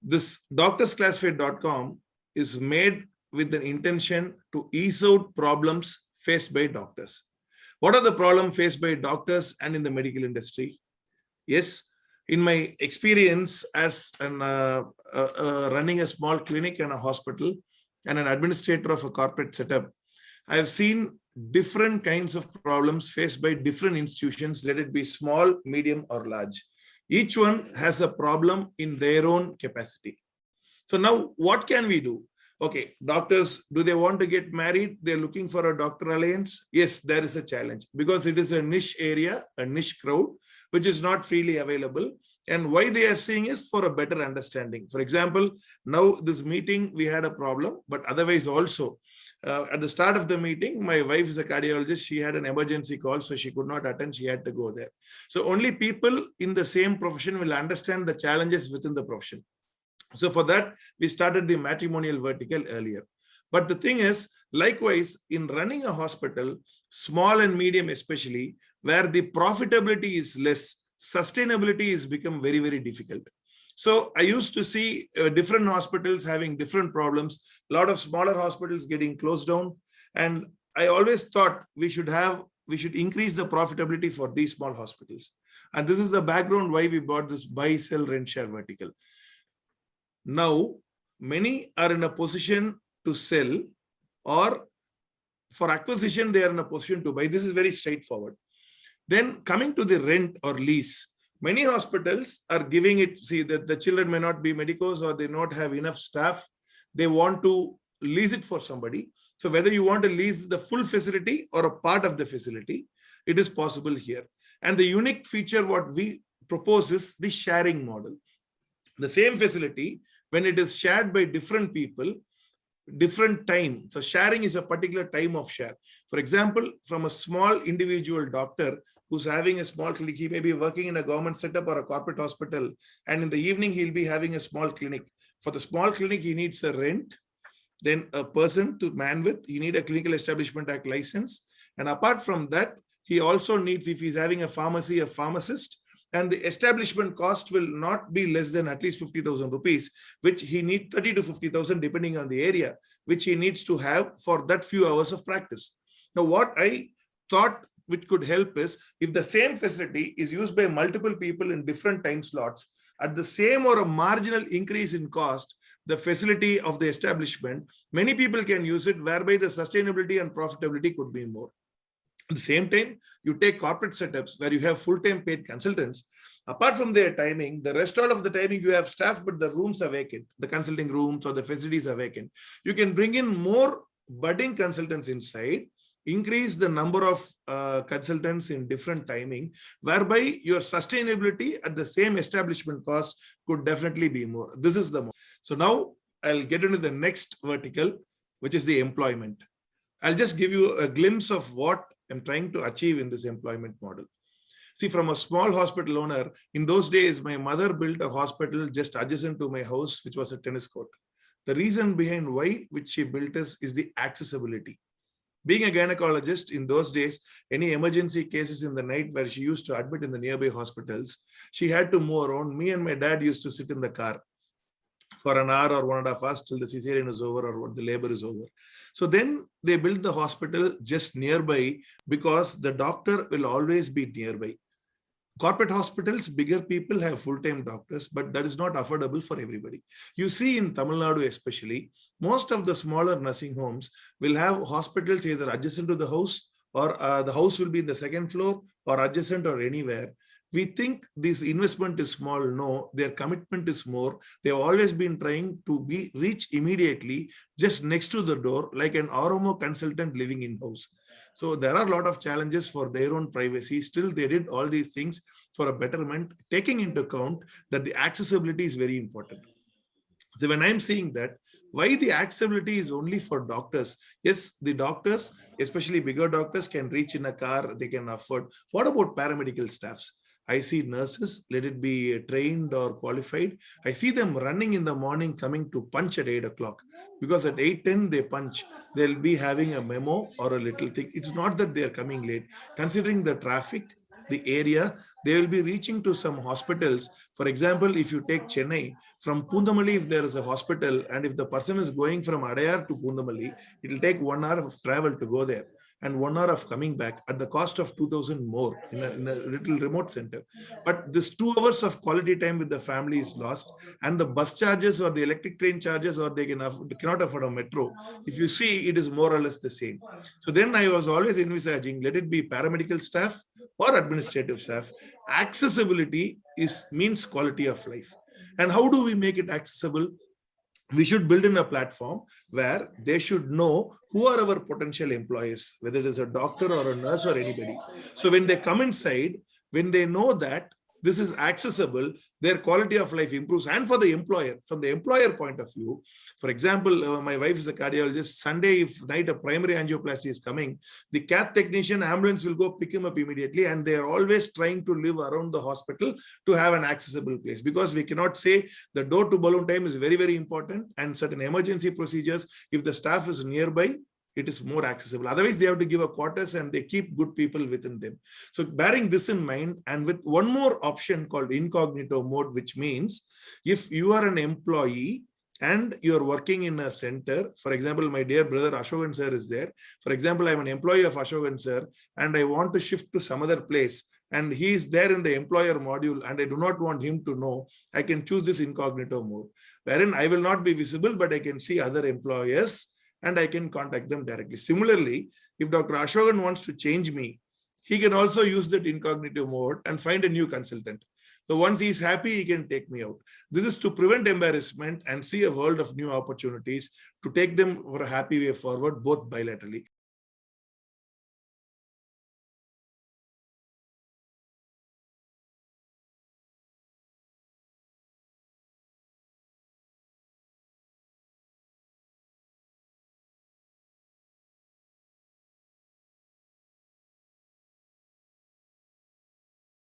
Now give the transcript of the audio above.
This doctorsclassified.com is made with the intention to ease out problems faced by doctors. What are the problems faced by doctors and in the medical industry? Yes, in my experience as running a small clinic and a hospital and an administrator of a corporate setup, I have seen different kinds of problems faced by different institutions, let it be small, medium, or large. Each one has a problem in their own capacity. So now what can we do? Okay, doctors, do they want to get married? They're looking for a doctor alliance. Yes, there is a challenge because it is a niche area, a niche crowd, which is not freely available. And why they are seeing is for a better understanding. For example, now this meeting, we had a problem, but otherwise also, at the start of the meeting, my wife is a cardiologist. She had an emergency call, so she could not attend. She had to go there. So only people in the same profession will understand the challenges within the profession. So for that, we started the matrimonial vertical earlier. But the thing is, likewise, in running a hospital, small and medium especially, where the profitability is less, sustainability is become very, very difficult. So I used to see different hospitals having different problems, a lot of smaller hospitals getting closed down. And I always thought we should increase the profitability for these small hospitals. And this is the background why we bought this buy, sell, rent, share vertical. Now, many are in a position to sell, or for acquisition, they are in a position to buy. This is very straightforward. Then coming to the rent or lease, many hospitals are giving it, see that the children may not be medicos or they not have enough staff. They want to lease it for somebody. So whether you want to lease the full facility or a part of the facility, it is possible here. And the unique feature what we propose is the sharing model. The same facility, when it is shared by different people, different time. So sharing is a particular time of share. For example, from a small individual doctor who's having a small clinic, he may be working in a government setup or a corporate hospital, and in the evening, he'll be having a small clinic. For the small clinic, he needs a rent, then a person to man with, he need a Clinical Establishment Act license. And apart from that, he also needs, if he's having a pharmacy, a pharmacist, and the establishment cost will not be less than at least 50,000 rupees, which he needs 30 to 50,000 depending on the area, which he needs to have for that few hours of practice. Now, what I thought which could help is if the same facility is used by multiple people in different time slots, at the same or a marginal increase in cost, the facility of the establishment, many people can use it, whereby the sustainability and profitability could be more. At the same time, you take corporate setups where you have full-time paid consultants. Apart from their timing, the rest all of the timing you have staff, but the rooms are vacant. The consulting rooms or the facilities are vacant. You can bring in more budding consultants inside, increase the number of consultants in different timing, whereby your sustainability at the same establishment cost could definitely be more. This is the more. So now I'll get into the next vertical, which is the employment. I'll just give you a glimpse of what I'm trying to achieve in this employment model. See, from a small hospital owner, in those days, my mother built a hospital just adjacent to my house, which was a tennis court. The reason behind why which she built is the accessibility. Being a gynecologist in those days, any emergency cases in the night where she used to admit in the nearby hospitals, she had to move around. Me and my dad used to sit in the car for an hour or 1.5 hours till the cesarean is over or the labor is over. So then they built the hospital just nearby because the doctor will always be nearby. Corporate hospitals, bigger people have full-time doctors, but that is not affordable for everybody. You see in Tamil Nadu especially, most of the smaller nursing homes will have hospitals either adjacent to the house or the house will be in the second floor or adjacent or anywhere. We think this investment is small. No, their commitment is more. They've always been trying to reach immediately just next to the door, like an RMO consultant living in-house. So there are a lot of challenges for their own privacy. Still, they did all these things for a betterment, taking into account that the accessibility is very important. So when I'm saying that, why the accessibility is only for doctors? Yes, the doctors, especially bigger doctors, can reach in a car, they can afford. What about paramedical staffs? I see nurses, let it be trained or qualified. I see them running in the morning, coming to punch at 8 o'clock because at 8:10 they punch. They'll be having a memo or a little thing. It's not that they're coming late. Considering the traffic, the area, they will be reaching to some hospitals. For example, if you take Chennai, from Pundamalli, if there is a hospital, and if the person is going from Adayar to Pundamalli, it will take 1 hour of travel to go there and 1 hour of coming back at the cost of 2,000 more in a little remote center. But this 2 hours of quality time with the family is lost, and the bus charges or the electric train charges, or they cannot afford a metro. If you see, it is more or less the same. So then I was always envisaging, let it be paramedical staff or administrative staff. Accessibility means quality of life. And how do we make it accessible? We should build in a platform where they should know who are our potential employers, whether it is a doctor or a nurse or anybody. So when they come inside, when they know that this is accessible, their quality of life improves. And for the employer, from the employer point of view, for example, my wife is a cardiologist. Sunday, if night a primary angioplasty is coming, the cath technician ambulance will go pick him up immediately, and they are always trying to live around the hospital to have an accessible place, because we cannot say the door to balloon time is very, very important, and certain emergency procedures, if the staff is nearby, it is more accessible. Otherwise, they have to give a quarters, and they keep good people within them. So bearing this in mind, and with one more option called incognito mode, which means if you are an employee and you're working in a center, for example, my dear brother Ashokan sir is there. For example, I'm an employee of Ashokan sir, and I want to shift to some other place, and he is there in the employer module, and I do not want him to know, I can choose this incognito mode, wherein I will not be visible, but I can see other employers, and I can contact them directly. Similarly, if Dr. Ashokan wants to change me, he can also use that incognito mode and find a new consultant. So once he's happy, he can take me out. This is to prevent embarrassment and see a world of new opportunities to take them for a happy way forward, both bilaterally.